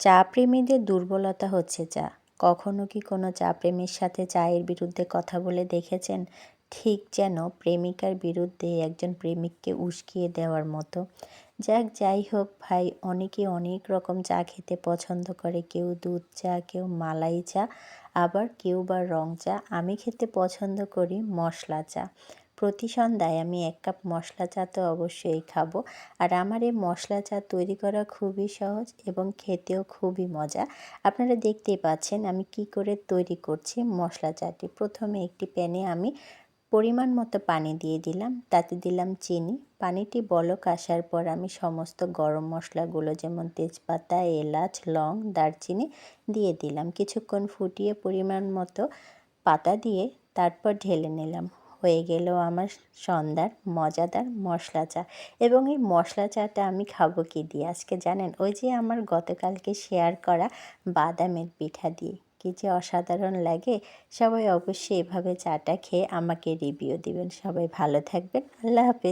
চা প্রেমীদের দুর্বলতা হচ্ছে চা। কখনো কি কোনো চা প্রেমীর সাথে চায়ের বিরুদ্ধে কথা বলে দেখেছেন? ঠিক যেন প্রেমিকার বিরুদ্ধে একজন প্রেমিককে উস্কিয়ে দেওয়ার মতো। যাই হোক ভাই, অনেকে অনেক রকম চা খেতে পছন্দ করে। কেউ দুধ চা, কেউ মালাই চা, আবার কেউ বা রং চা। আমি খেতে পছন্দ করি মশলা চা। প্রতি সন্ধ্যায় আমি 1 কাপ মশলা চা তো অবশ্যই খাবো। আর আমার এই মশলা চা তৈরি করা খুবই সহজ এবং খেতেও খুবই মজা। আপনারা দেখতেই পাচ্ছেন আমি কি করে তৈরি করছি মশলা চাটি। প্রথমে একটি প্যানে আমি পরিমাণ মতো পানি দিয়ে দিলাম, তাতে দিলাম চিনি। পানিটি বলক আসার পর আমি সমস্ত গরম মশলাগুলো যেমন তেজপাতা, এলাচ, লং, দারচিনি দিয়ে দিলাম। কিছুক্ষণ ফুটিয়ে পরিমাণ মতো পাতা দিয়ে তারপর ঢেলে নিলাম। হয়ে গেল আমার সন্ধ্যার মজাদার মশলা চা। এবং এই মশলা চাটা আমি খাবো কী দিয়ে আজকে জানেন? ওই যে আমার গতকালকে শেয়ার করা বাদামের পিঠা দিয়ে। কী যে অসাধারণ লাগে! সবাই অবশ্যই এভাবে চাটা খেয়ে আমাকে রিভিউ দিবেন। সবাই ভালো থাকবেন। আল্লাহ হাফেজ।